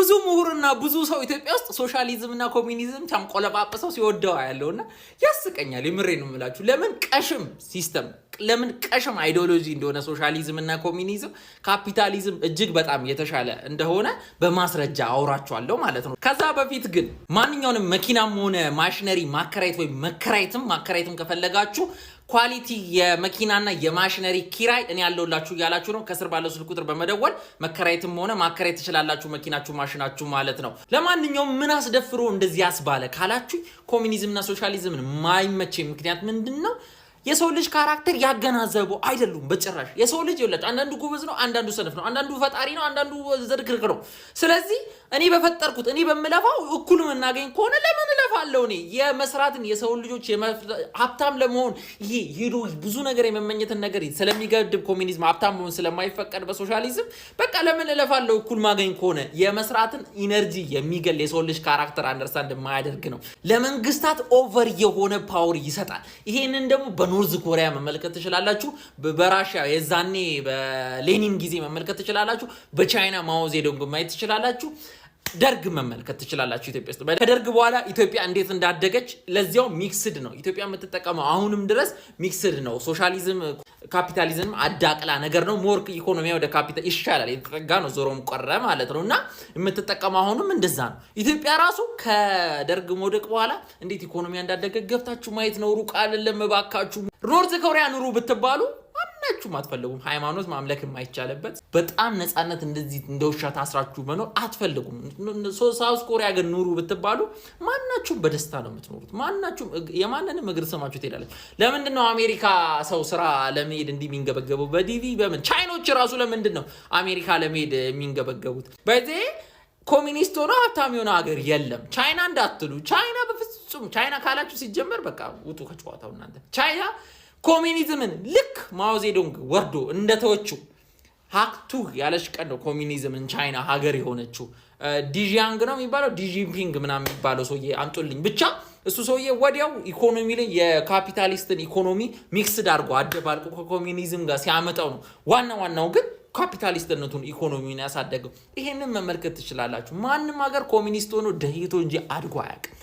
ብዙ ምሁርና ብዙ ሰው ኢትዮጵያ ውስጥ ሶሻሊዝምና ኮሚኒዝም ታንቆለጳጳሰው ሲወደው ያለውና ያስቀኛል። የምሬን ነው የምላችሁ። ለምን ቀሽም ሲስተም ለምን ቀሽም አይዲዮሎጂ እንደሆነ ሶሻሊዝምና ኮሚኒዝም ካፒታሊዝም እጅግ በጣም የተሻለ እንደሆነ በማስረጃ አውራችኋለሁ ማለት ነው። ከዛ በፊት ግን ማንኛውንም መኪናም ሆነ ማሽነሪ ማከራየት ወይ ማከራየትም ከፈለጋችሁ ኳሊቲ የመኪናና የማሽነሪ ኪራይ እኔ ያለውላችሁ ያላችሁ ነው። ከስር ባለው ስልክ ቁጥር በመደወል መከራየትም ሆነ ማከራየት ትችላላችሁ፣ መኪናችሁ ማሽናችሁ ማለት ነው። ለማንኛውም ምን አስደፍሮ እንደዚህ ያስባለ ካላችሁ ኮሚኒዝምና ሶሻሊዝምን ማይመቼ ምክንያት ምንድነው? የሰው ልጅ ካራክተር ያገናዘቡ አይደሉም በጭራሽ። የሰው ልጅ ይወላጭ አንዳንዱ ጎበዝ ነው፣ አንዳንዱ ሰነፍ ነው፣ አንዳንዱ ፈጣሪ ነው፣ አንዳንዱ ዝርክርክ ነው። ስለዚህ እኔ በፈጠርኩት እኔ በመለፋው እኩል መናገኝ ከሆነ ለምን እለፋለሁ? እኔ የመስራትን የሰው ልጆች ሀብታም ለመሆን ይሄ ሄዶ ብዙ ነገር የመመኘትን ነገር ስለሚገድብ ኮሚኒዝም ሀብታም መሆን ስለማይፈቀድ በሶሻሊዝም በቃ ለምን እለፋለሁ? እኩል ማገኝ ከሆነ የመስራትን ኢነርጂ የሚገል የሰው ልጅ ካራክተር አንደርስታንድ የማያደርግ ነው። ለመንግስታት ኦቨር የሆነ ፓወር ይሰጣል። ይሄንን ደግሞ በኖርዝ ኮሪያ መመልከት ትችላላችሁ። በራሺያ የዛኔ በሌኒን ጊዜ መመልከት ትችላላችሁ። በቻይና ማኦ ዜዶንግ ማየት ትችላላችሁ። ደርግ መመልከት ትችላላችሁ። ኢትዮጵያ ውስጥ ከደርግ በኋላ ኢትዮጵያ እንዴት እንዳደገች ለዚያው ሚክስድ ነው ኢትዮጵያ የምትጠቀመው አሁንም ድረስ ሚክስድ ነው። ሶሻሊዝም ካፒታሊዝም አዳቅላ ነገር ነው። ሞር ኢኮኖሚ ወደ ካፒታል ይሻላል የተጠጋ ነው። ዞሮም ቆረ ማለት ነውና የምትጠቀመው አሁንም እንደዛ ነው። ኢትዮጵያ ራሱ ከደርግ መውደቅ በኋላ እንዴት ኢኮኖሚ እንዳደገ ገብታችሁ ማየት ነው። ሩቅ አይደለም ባካችሁ። ኖርዝ ኮሪያ ኑሩ ብትባሉ ማናችሁም አትፈልጉም። ሃይማኖት ማምለክ የማይቻልበት በጣም ነፃነት እንደዚህ እንደውሻ ታስራችሁ መኖር አትፈልጉም። ሳውዝ ኮሪያ ግን ኑሩ ብትባሉ ማናችሁም በደስታ ነው የምትኖሩት። ማናችሁም የማንንም እግር ሰማችሁ ትሄዳላችሁ። ለምንድን ነው አሜሪካ ሰው ስራ ለመሄድ እንዲህ የሚንገበገበው በዲቪ በምን? ቻይኖች ራሱ ለምንድን ነው አሜሪካ ለመሄድ የሚንገበገቡት? በዚህ ኮሚኒስት ሆኖ ሀብታም የሆነ ሀገር የለም። ቻይና እንዳትሉ። ቻይና በፍጹም ቻይና ካላችሁ ሲጀመር በቃ ውጡ ከጨዋታው እናንተ። ቻይና ኮሚኒዝምን ልክ ማኦ ዜዶንግ ወርዶ እንደተወችው ሀክቱ ያለሽ ቀን ነው ኮሚኒዝምን ቻይና ሀገር የሆነችው። ዲጂያንግ ነው የሚባለው ዲጂፒንግ ምናምን የሚባለው ሰውዬ አምጡልኝ ብቻ። እሱ ሰውዬ ወዲያው ኢኮኖሚ ላይ የካፒታሊስትን ኢኮኖሚ ሚክስድ አድርጎ አደባልቆ ከኮሚኒዝም ጋር ሲያመጣው ነው። ዋናው ግን ካፒታሊስትነቱን ኢኮኖሚውን ያሳደገው። ይሄንን መመልከት ትችላላችሁ። ማንም ሀገር ኮሚኒስት ሆኖ ደህይቶ እንጂ አድጎ አያውቅም።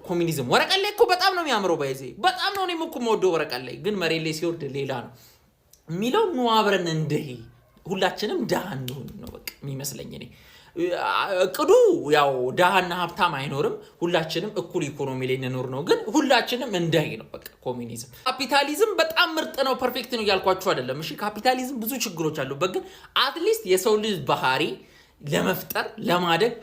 ኮሚኒዝም ወረቀት ላይ እኮ በጣም ነው የሚያምረው። ባይዜ በጣም ነው እኔም እኮ የምወደው ወረቀት ላይ፣ ግን መሬት ላይ ሲወርድ ሌላ ነው የሚለው። ኑ አብረን እንደህ ሁላችንም ድሃ እንሁን ነው በቃ የሚመስለኝ እኔ። እቅዱ ያው ድሃና ሀብታም አይኖርም፣ ሁላችንም እኩል ኢኮኖሚ ላይ እንኖር ነው። ግን ሁላችንም እንደህ ነው በቃ ኮሚኒዝም። ካፒታሊዝም በጣም ምርጥ ነው ፐርፌክት ነው እያልኳችሁ አይደለም። እሺ ካፒታሊዝም ብዙ ችግሮች አሉበት፣ ግን አትሊስት የሰው ልጅ ባህሪ ለመፍጠር ለማደግ